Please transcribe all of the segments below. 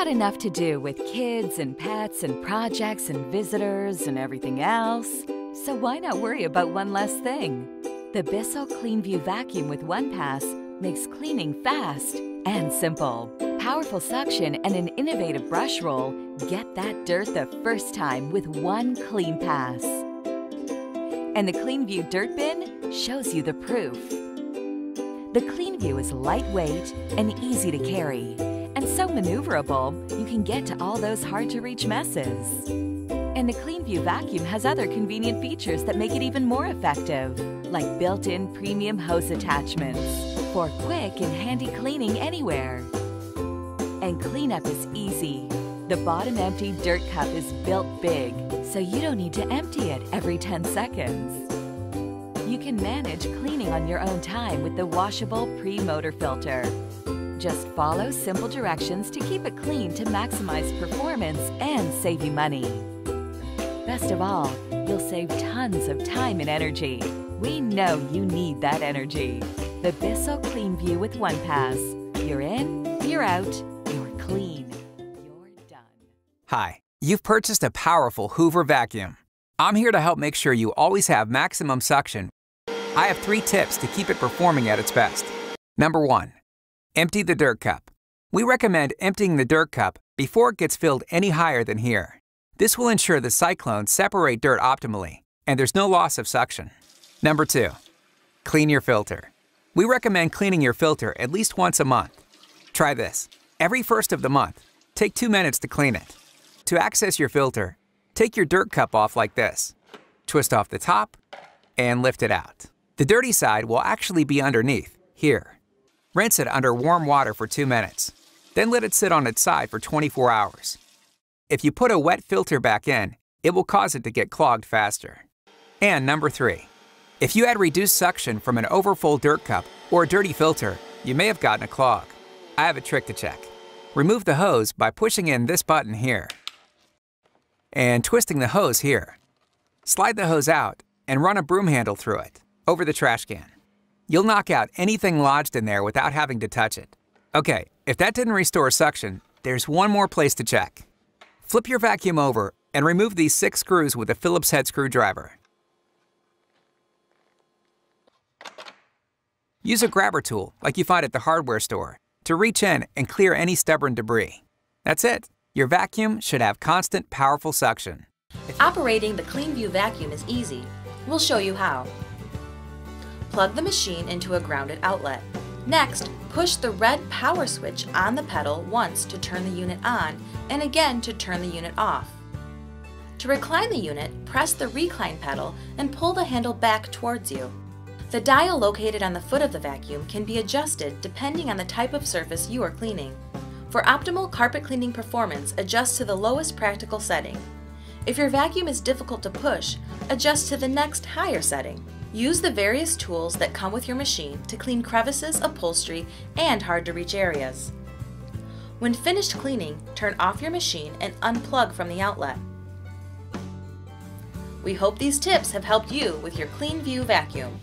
got enough to do with kids and pets and projects and visitors and everything else, so why not worry about one less thing? The Bissell CleanView vacuum with OnePass makes cleaning fast and simple. Powerful suction and an innovative brush roll get that dirt the first time with one clean pass. And the CleanView dirt bin shows you the proof. The CleanView is lightweight and easy to carry, and so maneuverable you can get to all those hard-to-reach messes. And the CleanView vacuum has other convenient features that make it even more effective, like built-in premium hose attachments for quick and handy cleaning anywhere. And cleanup is easy. The bottom empty dirt cup is built big, so you don't need to empty it every 10 seconds. You can manage cleaning on your own time with the washable pre-motor filter. Just follow simple directions to keep it clean to maximize performance and save you money. Best of all, you'll save tons of time and energy. We know you need that energy. The Bissell CleanView with OnePass. You're in, you're out, you're clean, you're done. Hi, you've purchased a powerful Hoover vacuum. I'm here to help make sure you always have maximum suction. I have 3 tips to keep it performing at its best. Number 1, empty the dirt cup. We recommend emptying the dirt cup before it gets filled any higher than here. This will ensure the cyclones separate dirt optimally, and there's no loss of suction. Number 2, clean your filter. We recommend cleaning your filter at least once a month. Try this. Every first of the month, take 2 minutes to clean it. To access your filter, take your dirt cup off like this. Twist off the top and lift it out. The dirty side will actually be underneath, here. Rinse it under warm water for 2 minutes. Then let it sit on its side for 24 hours. If you put a wet filter back in, it will cause it to get clogged faster. And number 3, if you had reduced suction from an overfull dirt cup or a dirty filter, you may have gotten a clog. I have a trick to check. Remove the hose by pushing in this button here and twisting the hose here. Slide the hose out and run a broom handle through it, over the trash can. You'll knock out anything lodged in there without having to touch it. Okay, if that didn't restore suction, there's one more place to check. Flip your vacuum over and remove these 6 screws with a Phillips head screwdriver. Use a grabber tool, like you find at the hardware store, to reach in and clear any stubborn debris. That's it. Your vacuum should have constant, powerful suction. Operating the CleanView vacuum is easy. We'll show you how. Plug the machine into a grounded outlet. Next, push the red power switch on the pedal once to turn the unit on and again to turn the unit off. To recline the unit, press the recline pedal and pull the handle back towards you. The dial located on the foot of the vacuum can be adjusted depending on the type of surface you are cleaning. For optimal carpet cleaning performance, adjust to the lowest practical setting. If your vacuum is difficult to push, adjust to the next higher setting. Use the various tools that come with your machine to clean crevices, upholstery, and hard-to-reach areas. When finished cleaning, turn off your machine and unplug from the outlet. We hope these tips have helped you with your CleanView vacuum.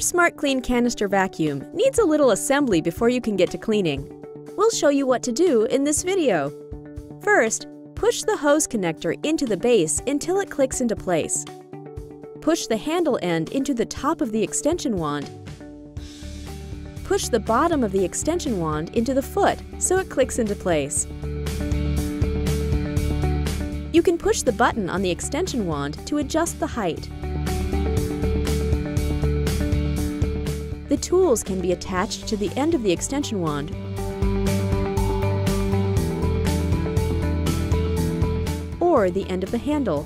Smart Clean canister vacuum needs a little assembly before you can get to cleaning. We'll show you what to do in this video. First, push the hose connector into the base until it clicks into place. Push the handle end into the top of the extension wand. Push the bottom of the extension wand into the foot so it clicks into place. You can push the button on the extension wand to adjust the height. The tools can be attached to the end of the extension wand or the end of the handle.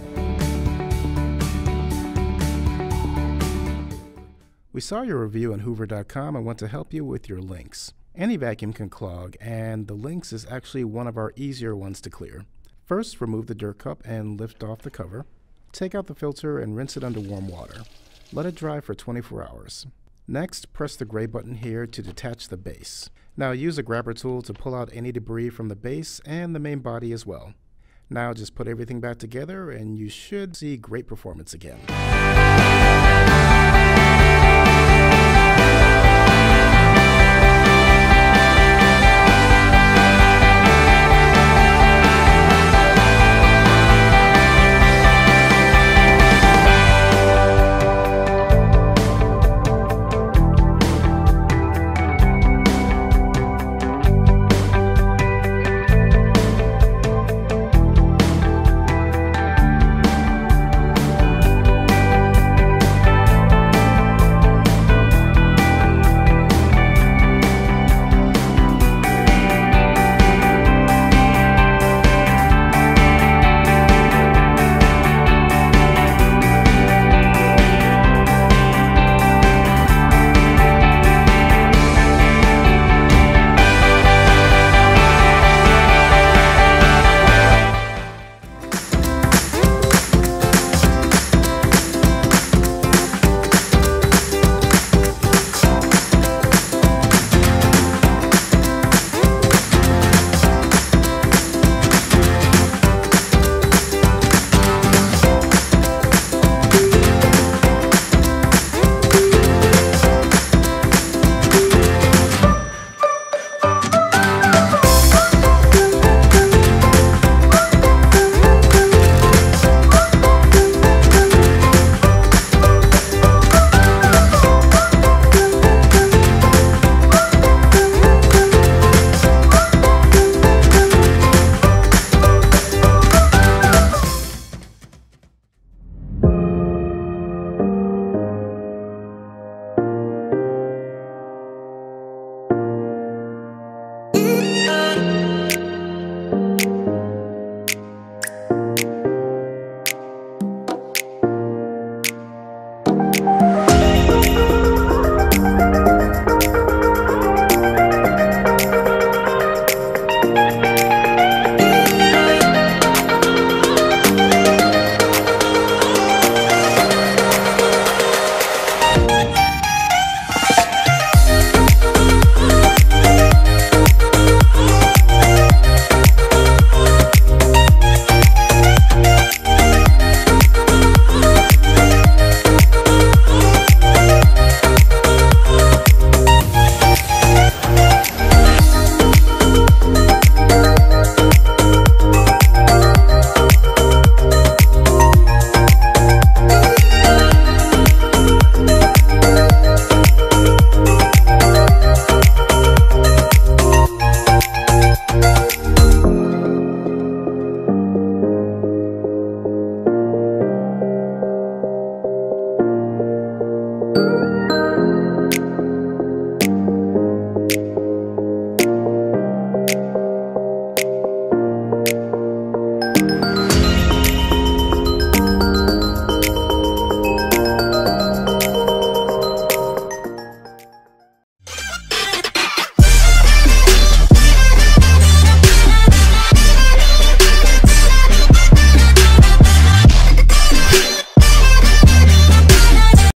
We saw your review on Hoover.com and want to help you with your links. Any vacuum can clog, and the links is actually one of our easier ones to clear. First, remove the dirt cup and lift off the cover. Take out the filter and rinse it under warm water. Let it dry for 24 hours. Next, press the gray button here to detach the base. Now use a grabber tool to pull out any debris from the base and the main body as well. Now just put everything back together and you should see great performance again.